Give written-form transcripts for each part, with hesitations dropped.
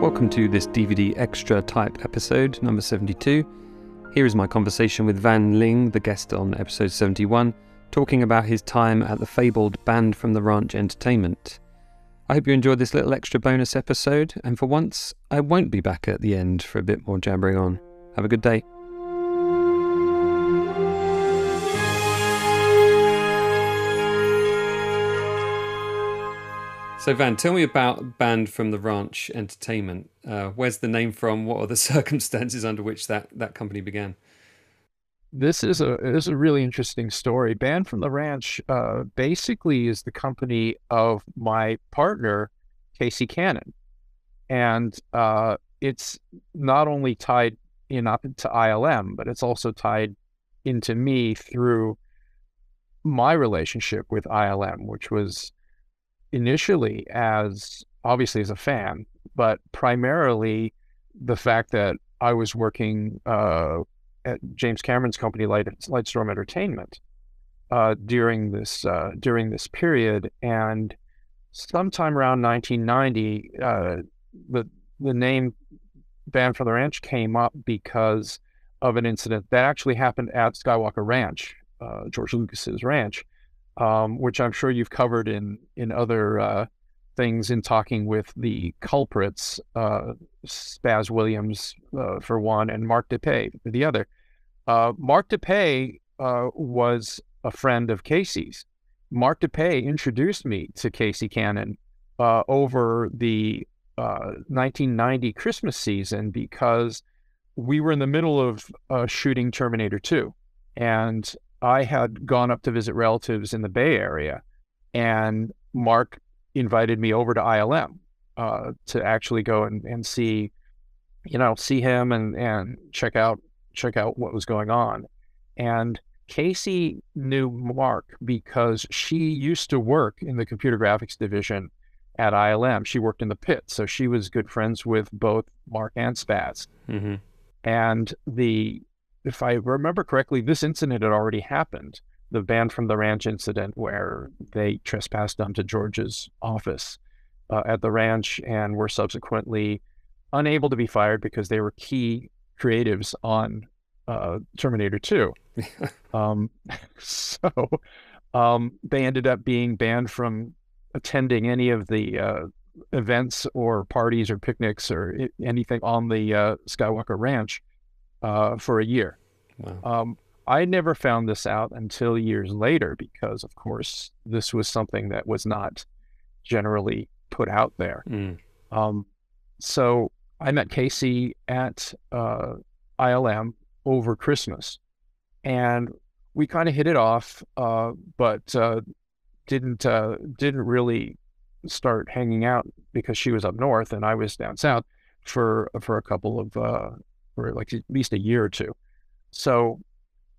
Welcome to this DVD Extra type episode, number 72. Here is my conversation with Van Ling, the guest on episode 71, talking about his time at the fabled Band from the Ranch Entertainment. I hope you enjoyed this little extra bonus episode, and for once, I won't be back at the end for a bit more jabbering on. Have a good day. So Van, tell me about Band from the Ranch Entertainment. Where's the name from? What are the circumstances under which that company began? This is a really interesting story. Band from the Ranch basically is the company of my partner, Casey Cannon. And it's not only tied up to ILM, but it's also tied into me through my relationship with ILM, which was initially obviously as a fan, but primarily the fact that I was working at James Cameron's company, Lightstorm Entertainment, during this period. And sometime around 1990, the name Band from the Ranch came up because of an incident that actually happened at Skywalker Ranch, George Lucas's ranch, which I'm sure you've covered in other things in talking with the culprits, Spaz Williams for one, and Mark DePay for the other. Mark DePay was a friend of Casey's. Mark DePay introduced me to Casey Cannon over the 1990 Christmas season because we were in the middle of shooting Terminator 2, and I had gone up to visit relatives in the Bay Area, and Mark invited me over to ILM to actually go and see him and check out what was going on. And Casey knew Mark because she used to work in the computer graphics division at ILM. She worked in the pit, so she was good friends with both Mark and Spaz. Mm-hmm. And if I remember correctly, this incident had already happened, the Band from the Ranch incident, where they trespassed onto George's office at the ranch and were subsequently unable to be fired because they were key creatives on Terminator 2. So they ended up being banned from attending any of the events or parties or picnics or anything on the Skywalker Ranch for a year. Wow. I never found this out until years later because, of course, this was something that was not generally put out there. So I met Casey at ILM over Christmas, and we kind of hit it off, but didn't really start hanging out because she was up north and I was down south for a couple of for like at least a year or two. So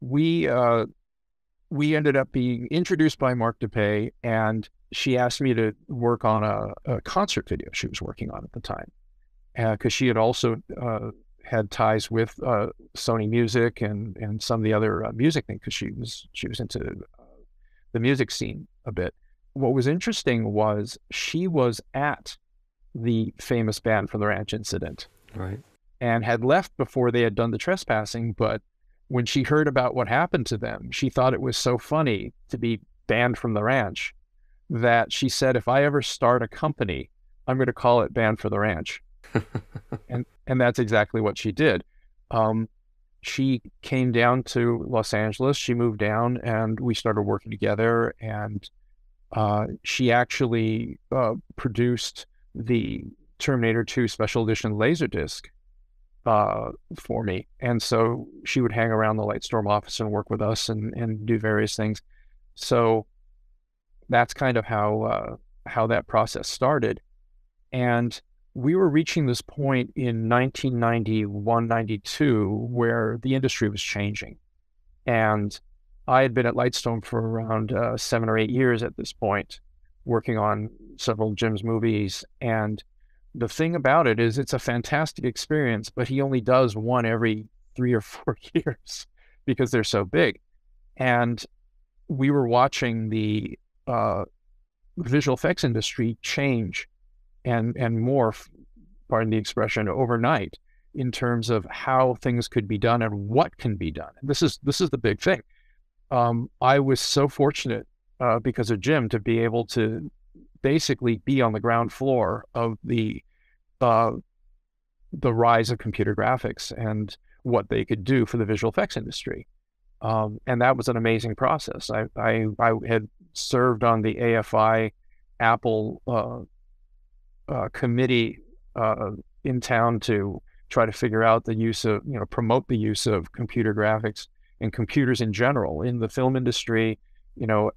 we ended up being introduced by Mark DePay, and she asked me to work on a concert video she was working on at the time, because she had also had ties with Sony Music and some of the other music things, because she was into the music scene a bit. What was interesting was she was at the famous Band from the Ranch incident, Right. and had left before they had done the trespassing. But when she heard about what happened to them, she thought it was so funny to be banned from the ranch that she said, if I ever start a company, I'm going to call it Band for the Ranch. and that's exactly what she did. She came down to Los Angeles, she moved down, and we started working together. And she actually produced the Terminator 2 Special Edition Laserdisc for me. And so she would hang around the Lightstorm office and work with us and do various things. So that's kind of how that process started. And we were reaching this point in 1991, 92, where the industry was changing. And I had been at Lightstorm for around 7 or 8 years at this point, working on several Jim's movies. And the thing about it is it's a fantastic experience, but he only does one every 3 or 4 years because they're so big. And we were watching the visual effects industry change and morph pardon the expression, overnight in terms of how things could be done and what can be done. And this is the big thing. I was so fortunate because of Jim to be able to basically be on the ground floor of the rise of computer graphics and what they could do for the visual effects industry. And that was an amazing process. I had served on the AFI Apple committee in town to try to figure out the use of, promote the use of computer graphics and computers in general in the film industry,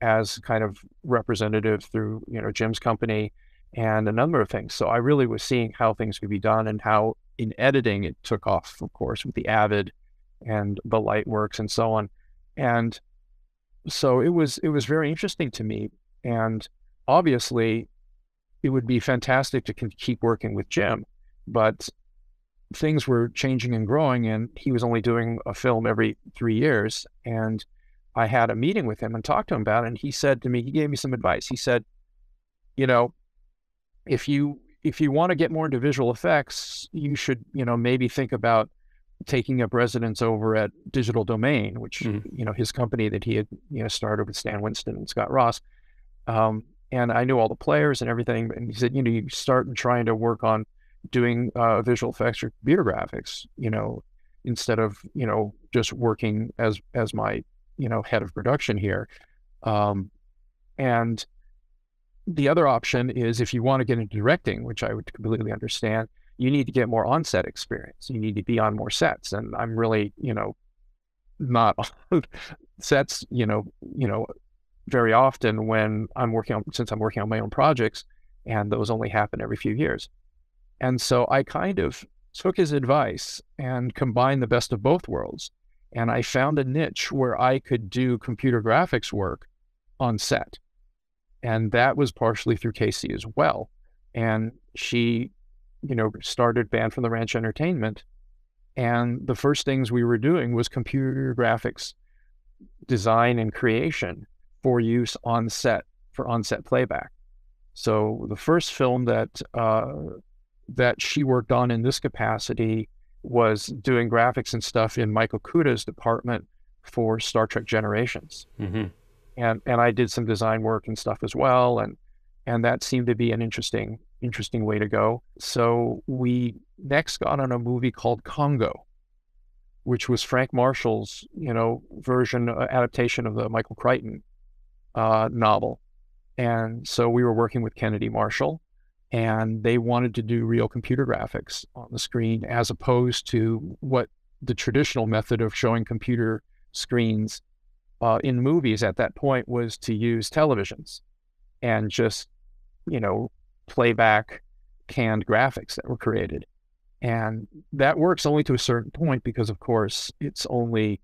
as kind of representative through, Jim's company and a number of things. So I really was seeing how things could be done and how in editing it took off, of course, with the Avid and the Lightworks and so on. And so it was very interesting to me. And obviously it would be fantastic to keep working with Jim, but things were changing and growing, and he was only doing a film every 3 years. And I had a meeting with him and talked to him about it. And he said to me, he gave me some advice. He said, if you want to get more into visual effects, you should, maybe think about taking up residence over at Digital Domain, which, his company that he had, started with Stan Winston and Scott Ross. And I knew all the players and everything. And he said, you start trying to work on doing visual effects or computer graphics, instead of, just working as my, head of production here. And the other option is if you want to get into directing, which I would completely understand, you need to get more on-set experience. You need to be on more sets. And I'm really, not on sets, very often when since I'm working on my own projects, and those only happen every few years. And so I kind of took his advice and combined the best of both worlds. And I found a niche where I could do computer graphics work on set. And that was partially through Casey as well. And she, started Band from the Ranch Entertainment. And the first things we were doing was computer graphics design and creation for use on set, for on-set playback. So the first film that she worked on in this capacity was doing graphics and stuff in Michael Kuda's department for Star Trek Generations. Mm-hmm. And I did some design work and stuff as well. And that seemed to be an interesting way to go. So we next got on a movie called Congo, which was Frank Marshall's, adaptation of the Michael Crichton novel. And so we were working with Kennedy Marshall, and they wanted to do real computer graphics on the screen as opposed to what the traditional method of showing computer screens in movies at that point was to use televisions and just, playback canned graphics that were created. And that works only to a certain point because, of course, it's only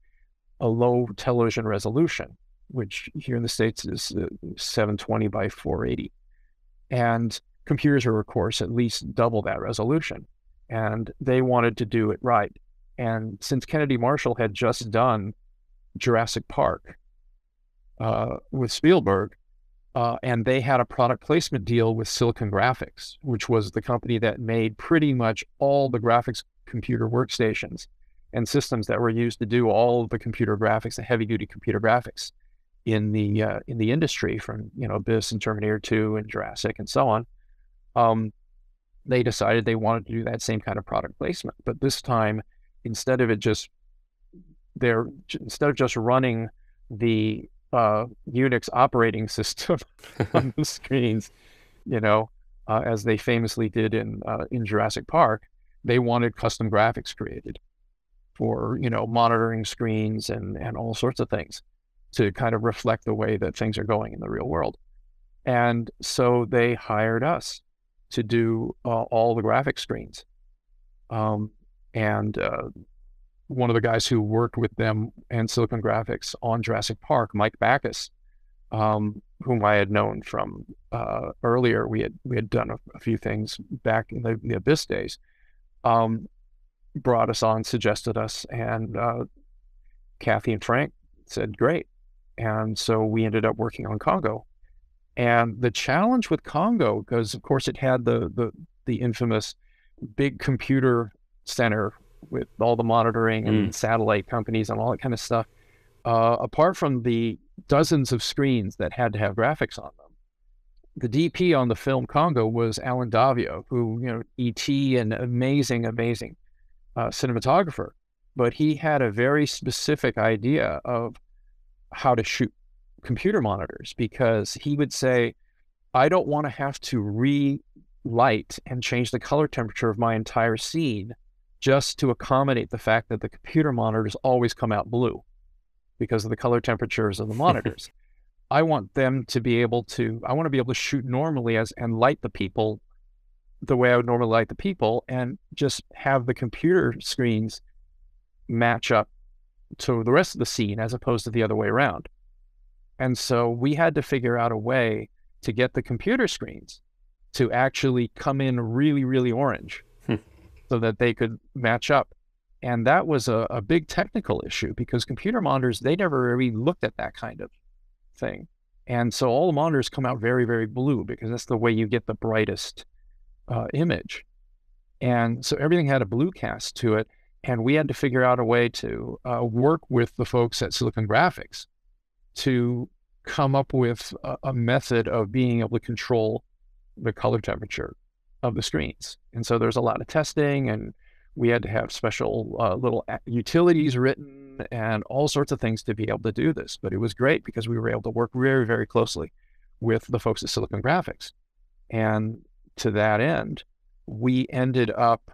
a low television resolution, which here in the States is 720 by 480. And computers are, of course, at least double that resolution. And they wanted to do it right. And since Kennedy Marshall had just done Jurassic Park with Spielberg, and they had a product placement deal with Silicon Graphics, which was the company that made pretty much all the graphics computer workstations and systems that were used to do all of the computer graphics, the heavy-duty computer graphics in the industry, from Abyss and Terminator 2 and Jurassic and so on. They decided they wanted to do that same kind of product placement, but this time, instead of just running the Unix operating system on the screens, as they famously did in Jurassic Park, they wanted custom graphics created for, monitoring screens and all sorts of things to kind of reflect the way that things are going in the real world. And so they hired us to do all the graphic screens. One of the guys who worked with them and Silicon Graphics on Jurassic Park, Mike Backus, whom I had known from earlier. We had done a few things back in the Abyss days. Brought us on, suggested us, and Kathy and Frank said, great. And so we ended up working on Congo. And the challenge with Congo, because of course it had the infamous big computer center with all the monitoring and satellite companies and all that kind of stuff, apart from the dozens of screens that had to have graphics on them, the DP on the film Congo was Alan Davio, who, E.T. and amazing cinematographer. But he had a very specific idea of how to shoot computer monitors, because he would say, I don't want to have to relight and change the color temperature of my entire scene just to accommodate the fact that the computer monitors always come out blue because of the color temperatures of the monitors. I want to be able to shoot normally and light the people the way I would normally light the people, and just have the computer screens match up to the rest of the scene as opposed to the other way around. And so we had to figure out a way to get the computer screens to actually come in really, really orange so that they could match up. And that was a big technical issue, because computer monitors, they never really looked at that kind of thing. And so all the monitors come out very, very blue, because that's the way you get the brightest image. And so everything had a blue cast to it. And we had to figure out a way to work with the folks at Silicon Graphics to come up with a method of being able to control the color temperature of the screens. And so there's a lot of testing, and we had to have special little utilities written and all sorts of things to be able to do this. But it was great because we were able to work very, very closely with the folks at Silicon Graphics. And to that end, we ended up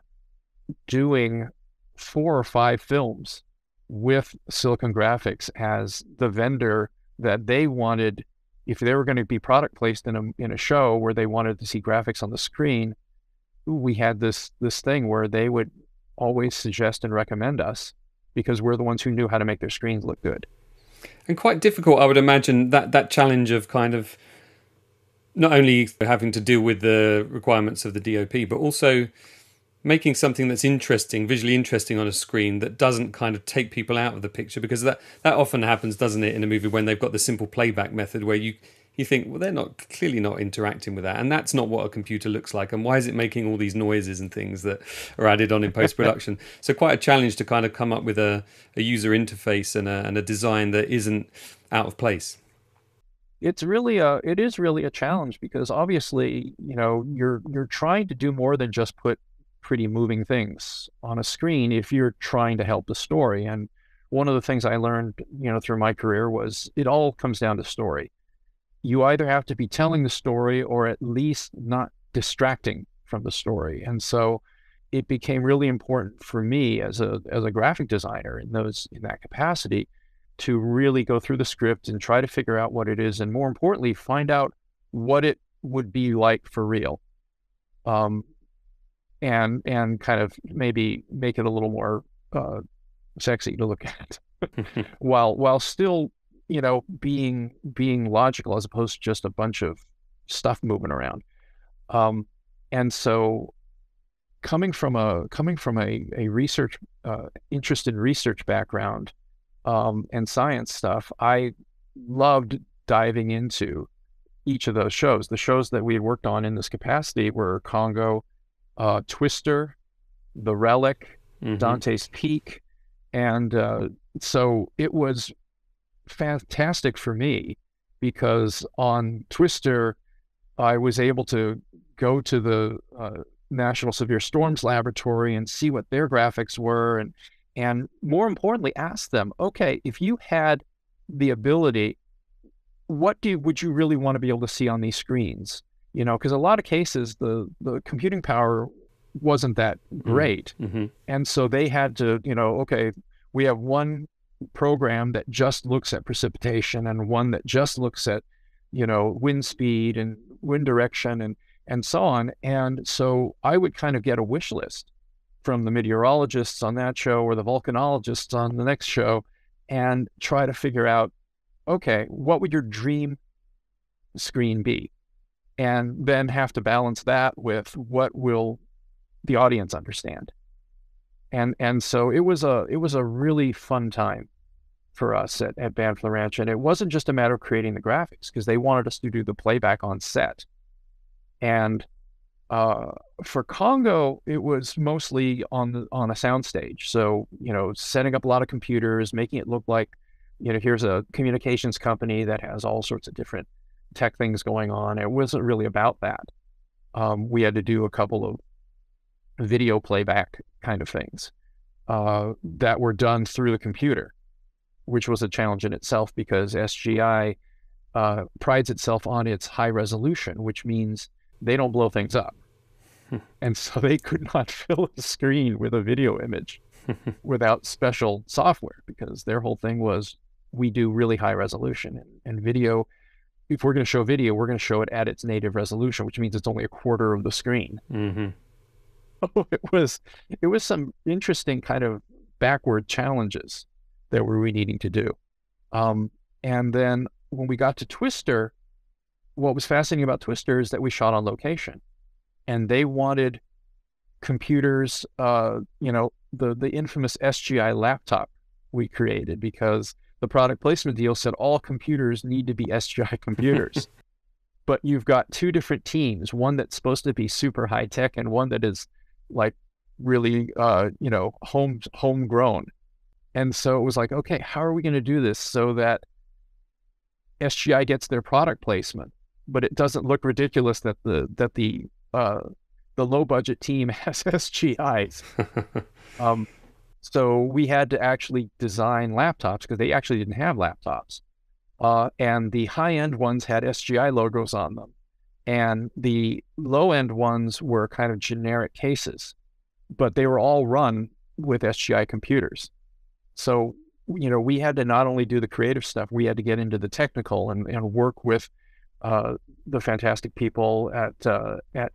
doing 4 or 5 films with Silicon Graphics as the vendor that they wanted. If they were going to be product placed in a show where they wanted to see graphics on the screen, we had this thing where they would always suggest and recommend us, because we're the ones who knew how to make their screens look good. And quite difficult, I would imagine, that challenge of kind of not only having to deal with the requirements of the DOP, but also making something that's interesting, visually interesting on a screen, that doesn't kind of take people out of the picture, because that often happens, doesn't it, in a movie when they've got the simple playback method where you think, well, they're clearly not interacting with that, and that's not what a computer looks like, and why is it making all these noises and things that are added on in post-production? So quite a challenge to kind of come up with a user interface and a design that isn't out of place. It is really a challenge, because obviously, you're trying to do more than just put pretty moving things on a screen if you're trying to help the story. And one of the things I learned, through my career was it all comes down to story. You either have to be telling the story or at least not distracting from the story. And so it became really important for me as a graphic designer in that capacity to really go through the script and try to figure out what it is, and more importantly, find out what it would be like for real. And kind of maybe make it a little more sexy to look at, while still, being logical, as opposed to just a bunch of stuff moving around. And so, coming from a research interest in research background and science stuff, I loved diving into each of those shows. The shows that we had worked on in this capacity were Congo, Twister, The Relic, Dante's Peak. And so it was fantastic for me, because on Twister, I was able to go to the National Severe Storms Laboratory and see what their graphics were. And more importantly, ask them, okay, if you had the ability, what would you really want to be able to see on these screens? Because a lot of cases, the computing power wasn't that great. And so they had to, okay, we have one program that just looks at precipitation, and one that just looks at, wind speed and wind direction and so on. And so I would kind of get a wish list from the meteorologists on that show or the volcanologists on the next show, and try to figure out, okay, what would your dream screen be? And then have to balance that with what will the audience understand. And so it was a really fun time for us at Band from the Ranch. And it wasn't just a matter of creating the graphics, because they wanted us to do the playback on set. And Uh, for Congo, it was mostly on a soundstage. So, setting up a lot of computers, making it look like, here's a communications company that has all sorts of different tech things going on. It wasn't really about that. We had to do a couple of video playback kind of things that were done through the computer, which was a challenge in itself because SGI prides itself on its high resolution, which means they don't blow things up. And so they could not fill a screen with a video image without special software, because their whole thing was, we do really high resolution, and video, if we're going to show video, we're going to show it at its native resolution, which means it's only a quarter of the screen. Mm-hmm. It was some interesting kind of backward challenges that we were needing to do. And then when we got to Twister, what was fascinating about Twister is that we shot on location, and they wanted computers, the infamous SGI laptop we created, because the product placement deal said all computers need to be SGI computers. But you've got two different teams, one that's supposed to be super high tech and one that is like really, homegrown. And so it was like, okay, how are we going to do this so that SGI gets their product placement, but it doesn't look ridiculous that the low budget team has SGIs. So we had to actually design laptops, because they actually didn't have laptops. And the high-end ones had SGI logos on them. And the low-end ones were kind of generic cases, but they were all run with SGI computers. So, we had to not only do the creative stuff, we had to get into the technical and work with the fantastic people at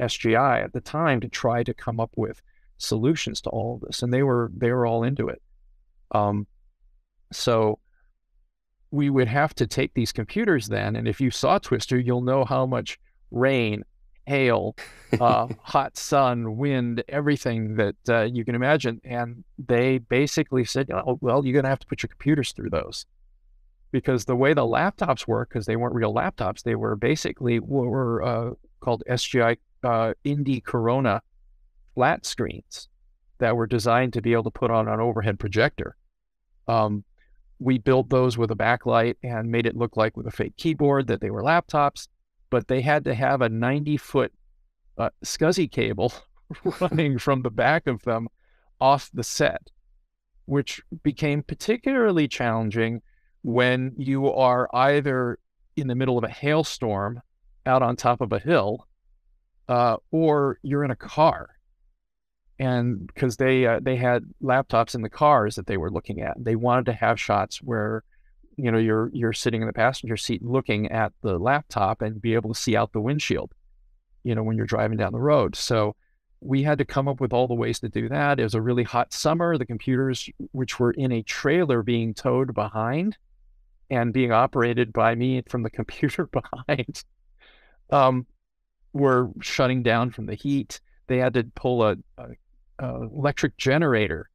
SGI at the time to try to come up with solutions to all of this. And they were all into it. So we would have to take these computers then, and if you saw Twister, you'll know how much rain, hail, hot sun, wind, everything that you can imagine. And they basically said, oh, well, you're going to have to put your computers through those. Because the way the laptops work, because they weren't real laptops, they were basically called SGI Indie Corona flat screens that were designed to be able to put on an overhead projector. We built those with a backlight and made it look like with a fake keyboard that they were laptops, but they had to have a 90-foot SCSI cable running from the back of them off the set, which became particularly challenging when you are either in the middle of a hailstorm out on top of a hill, or you're in a car. And because they had laptops in the cars that they were looking at, they wanted to have shots where, you're sitting in the passenger seat looking at the laptop and be able to see out the windshield, when you're driving down the road. So we had to come up with all the ways to do that. It was a really hot summer. The computers, which were in a trailer being towed behind and being operated by me from the computer behind, were shutting down from the heat. They had to pull a electric generator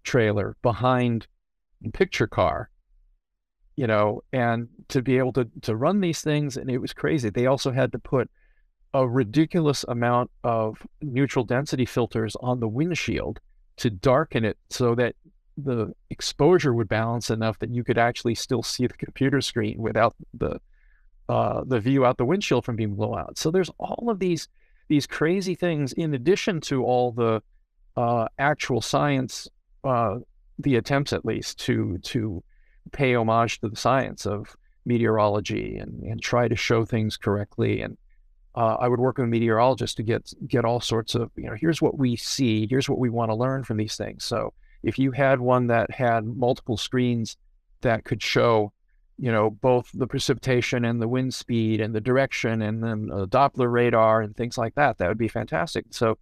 trailer behind a picture car, and to be able to run these things. And it was crazy. They also had to put a ridiculous amount of neutral density filters on the windshield to darken it so that the exposure would balance enough that you could actually still see the computer screen without the view out the windshield from being blown out. So there's all of these crazy things, in addition to all the actual science, the attempts at least to pay homage to the science of meteorology and try to show things correctly. And I would work with a meteorologist to get all sorts of, here's what we see, here's what we want to learn from these things. So if you had one that had multiple screens that could show, both the precipitation and the wind speed and the direction, and then Doppler radar and things like that, that would be fantastic. So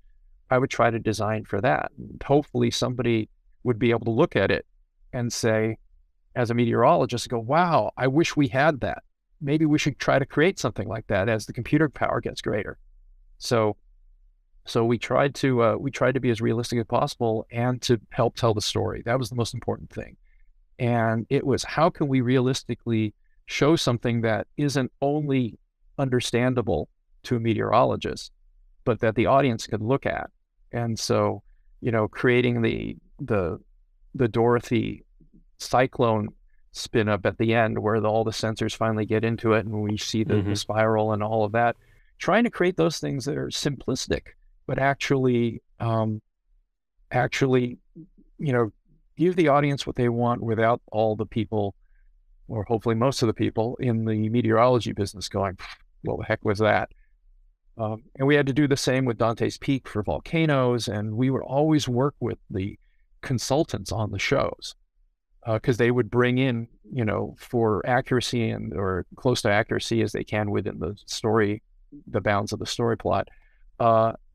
I would try to design for that. And hopefully somebody would be able to look at it and say, as a meteorologist, go, wow, I wish we had that. Maybe we should try to create something like that as the computer power gets greater. So we tried to be as realistic as possible and to help tell the story. That was the most important thing. And it was, how can we realistically show something that isn't only understandable to a meteorologist, but that the audience could look at. And so, creating the Dorothy cyclone spin up at the end where all the sensors finally get into it and we see the spiral and all of that, trying to create those things that are simplistic, but actually, give the audience what they want without all the people, or hopefully most of the people in the meteorology business going, what the heck was that? And we had to do the same with Dante's Peak for volcanoes, and we would always work with the consultants on the shows because they would bring in, for accuracy or close to accuracy as they can within the story, the bounds of the story plot,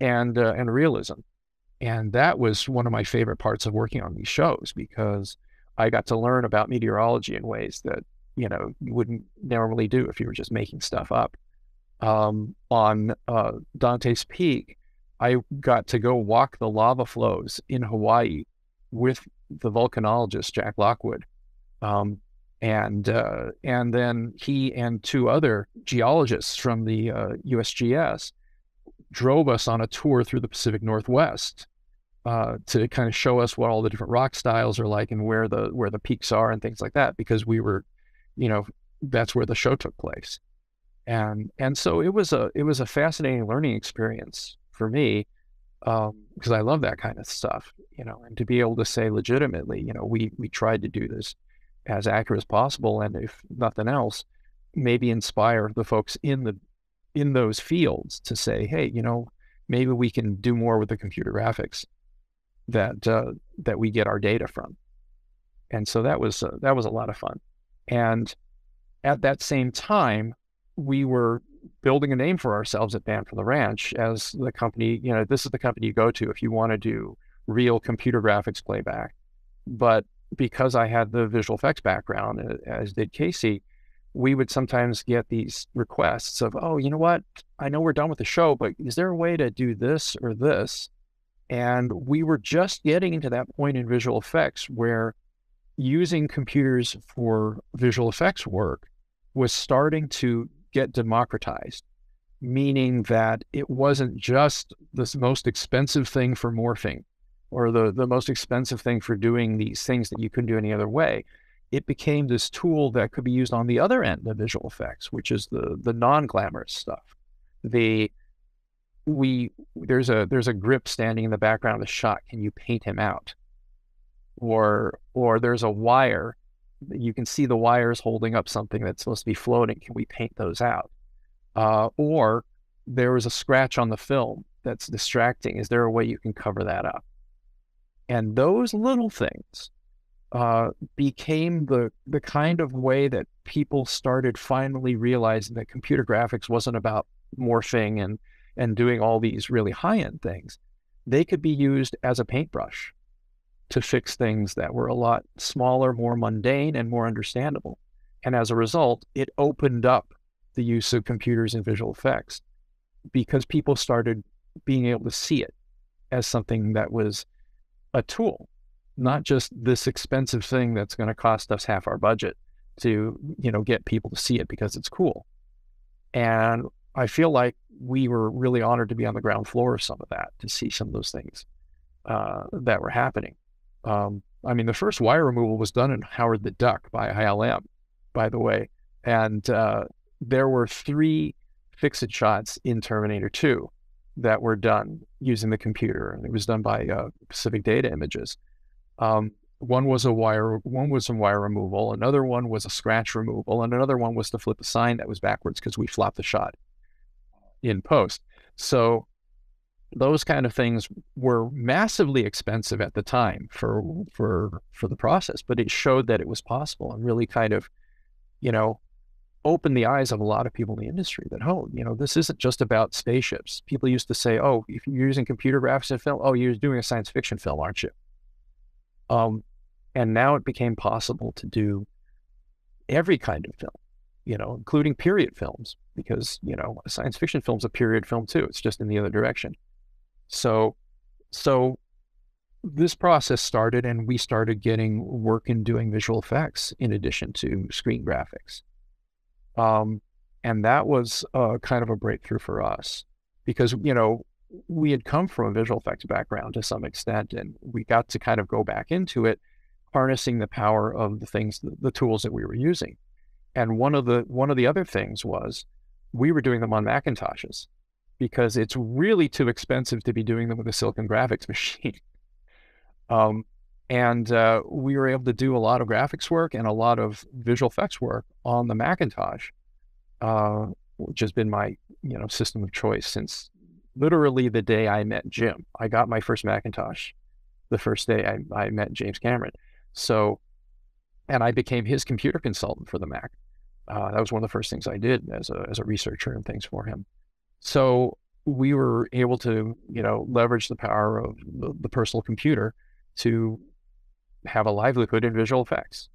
and realism. And that was one of my favorite parts of working on these shows because I got to learn about meteorology in ways that, you wouldn't normally do if you were just making stuff up. On Dante's Peak, I got to go walk the lava flows in Hawaii with the volcanologist, Jack Lockwood. And then he and two other geologists from the USGS drove us on a tour through the Pacific Northwest to kind of show us what all the different rock styles are like and where the peaks are and things like that, because we were, that's where the show took place. And so it was a fascinating learning experience for me, because I love that kind of stuff, and to be able to say legitimately, we tried to do this as accurate as possible, and if nothing else, maybe inspire the folks in those fields to say, hey, maybe we can do more with the computer graphics that we get our data from. And so that was a lot of fun. And at that same time, we were building a name for ourselves at Band from the Ranch as the company, this is the company you go to if you want to do real computer graphics playback. But because I had the visual effects background, as did Casey, we would sometimes get these requests of, oh, you know what? I know we're done with the show, but is there a way to do this or this? And we were just getting into that point in visual effects where using computers for visual effects work was starting to get democratized, meaning that it wasn't just the most expensive thing for morphing or the most expensive thing for doing these things that you couldn't do any other way. It became this tool that could be used on the other end of visual effects, which is the non-glamorous stuff. There's a grip standing in the background of the shot. Can you paint him out? Or there's a wire. You can see the wires holding up something that's supposed to be floating. Can we paint those out? Or there was a scratch on the film that's distracting. Is there a way you can cover that up? And those little things became the kind of way that people started finally realizing that computer graphics wasn't about morphing and doing all these really high-end things. They could be used as a paintbrush to fix things that were a lot smaller, more mundane, and more understandable. And as a result, it opened up the use of computers in visual effects because people started being able to see it as something that was a tool, not just this expensive thing that's going to cost us half our budget to, get people to see it because it's cool. And I feel like we were really honored to be on the ground floor of some of that, to see some of those things that were happening. The first wire removal was done in Howard the Duck by ILM, by the way. And there were 3 fix-it shots in Terminator 2 that were done using the computer. And it was done by Pacific Data Images. One was some wire removal. Another one was a scratch removal. And another one was to flip a sign that was backwards because we flopped the shot in post. So those kind of things were massively expensive at the time for the process, but it showed that it was possible and really kind of, opened the eyes of a lot of people in the industry that, this isn't just about spaceships. People used to say, oh, if you're using computer graphics in film, oh, you're doing a science fiction film, aren't you? And now it became possible to do every kind of film, including period films, because, a science fiction film's a period film too. It's just in the other direction. So this process started, and we started getting work in doing visual effects in addition to screen graphics. And that was kind of a breakthrough for us because, we had come from a visual effects background to some extent, and we got to kind of go back into it, harnessing the power of the things, the tools that we were using. And one of the other things was we were doing them on Macintoshes because it's really too expensive to be doing them with a Silicon Graphics machine. Um, and we were able to do a lot of graphics work and a lot of visual effects work on the Macintosh, which has been my system of choice since literally the day I met Jim. I got my first Macintosh the first day I met James Cameron. So, and I became his computer consultant for the Mac. That was one of the first things I did as a researcher and things for him. So we were able to, leverage the power of the personal computer to have a livelihood in visual effects.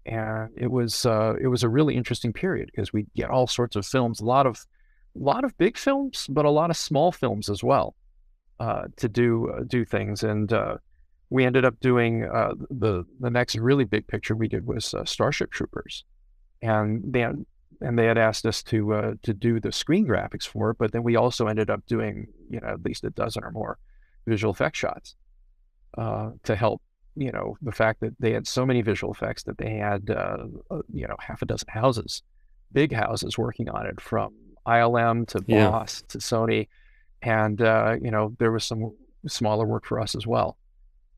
And it was a really interesting period because we get all sorts of films, a lot of big films, but a lot of small films as well, to do things. And we ended up doing the next really big picture we did was Starship Troopers, and they had asked us to do the screen graphics for it, but then we also ended up doing at least a dozen or more visual effects shots to help the fact that they had so many visual effects that they had half a dozen houses, big houses working on it, from ILM to Boss to Sony, and there was some smaller work for us as well.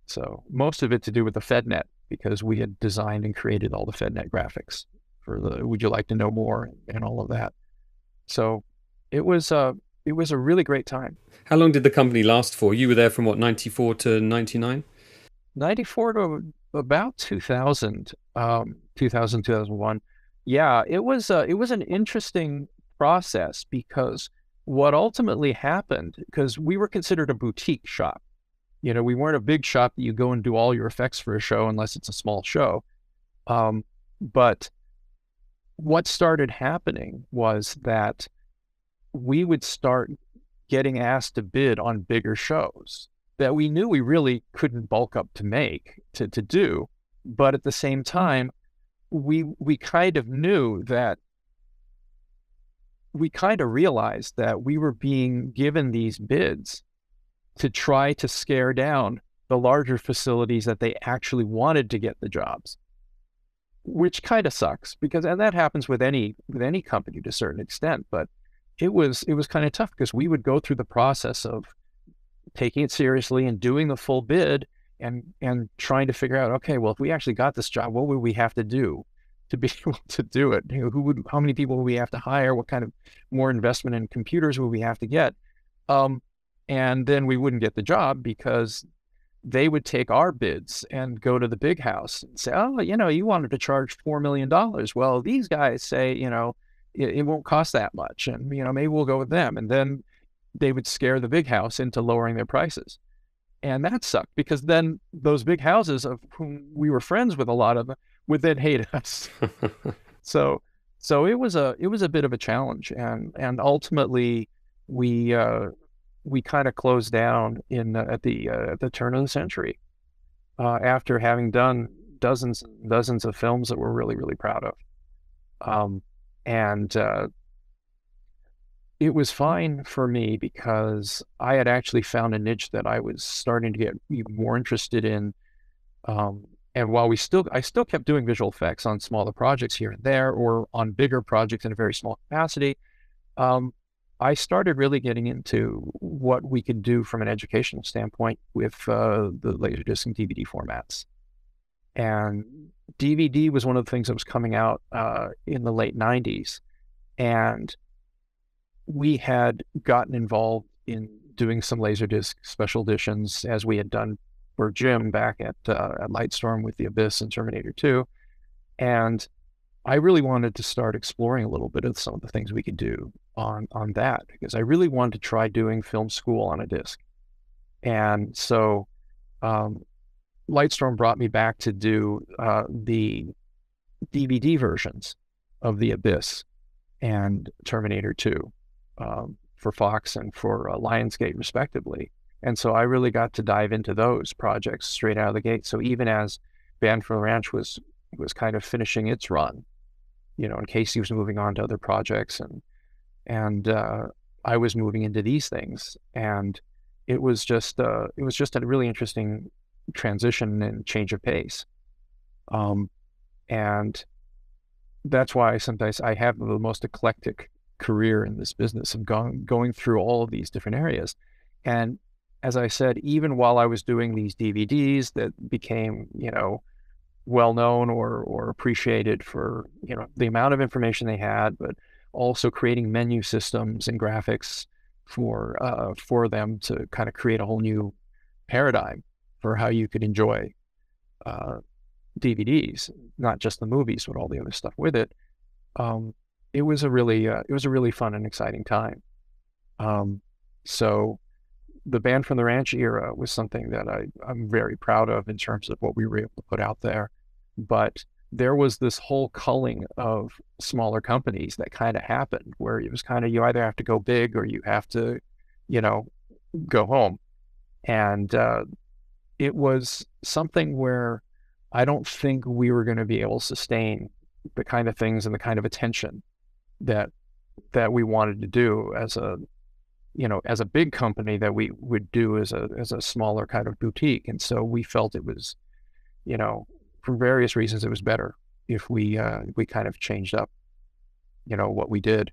So most of it to do with the FedNet, because we had designed and created all the FedNet graphics for the Would You Like to Know More and all of that. So it was a really great time. How long did the company last for? You were there from what, 94 to 99? 94 to about 2000, 2001. Yeah, it was an interesting process because what ultimately happened, because we were considered a boutique shop. We weren't a big shop that you go and do all your effects for a show unless it's a small show. But what started happening was that we would start getting asked to bid on bigger shows that we knew we really couldn't bulk up to make, to do. But at the same time, we kind of knew that, we kind of realized that we were being given these bids to try to scare down the larger facilities that they actually wanted to get the jobs, which kind of sucks and that happens with any company to a certain extent. But it was kind of tough because we would go through the process of taking it seriously and doing the full bid and trying to figure out, okay, well, if we actually got this job, what would we have to do to be able to do it? How many people would we have to hire? What kind of more investment in computers would we have to get? And then we wouldn't get the job because they would take our bids and go to the big house and say, oh, you wanted to charge $4 million. Well, these guys say, it won't cost that much. And, maybe we'll go with them. And then they would scare the big house into lowering their prices. And that sucked because then those big houses, of whom we were friends with a lot of them, would then hate us. So it was a bit of a challenge. And ultimately we kind of closed down at the turn of the century, after having done dozens and dozens of films that we're really, really proud of. It was fine for me because I had actually found a niche that I was starting to get even more interested in. And while I still kept doing visual effects on smaller projects here and there, or on bigger projects in a very small capacity, I started really getting into what we could do from an educational standpoint with the Laserdisc and DVD formats. And DVD was one of the things that was coming out in the late 90s. And we had gotten involved in doing some Laserdisc special editions, as we had done for Jim back at Lightstorm with The Abyss and Terminator 2. And I really wanted to start exploring a little bit of some of the things we could do on that, because I really wanted to try doing film school on a disc. And so Lightstorm brought me back to do the DVD versions of The Abyss and Terminator 2 for Fox and for Lionsgate, respectively. And so I really got to dive into those projects straight out of the gate. So even as Band from the Ranch was kind of finishing its run, and Casey was moving on to other projects, and I was moving into these things, and it was just a really interesting transition and change of pace. Um, and that's why sometimes I have the most eclectic career in this business of going through all of these different areas. And as I said, even while I was doing these DVDs that became, well known or appreciated for, the amount of information they had, but also creating menu systems and graphics for them to kind of create a whole new paradigm for how you could enjoy uh, DVDs, not just the movies, but all the other stuff with it. Um, it was a really fun and exciting time. Um, so the Band from the Ranch era was something that I'm very proud of in terms of what we were able to put out there. But there was this whole culling of smaller companies that kind of happened where it was kind of, you either have to go big or you have to, you know, go home. And it was something where I don't think we were going to be able to sustain the kind of things and the kind of attention that we wanted to do as a, as a big company that we would do as a smaller kind of boutique. And so we felt it was, for various reasons, it was better if we kind of changed up, what we did.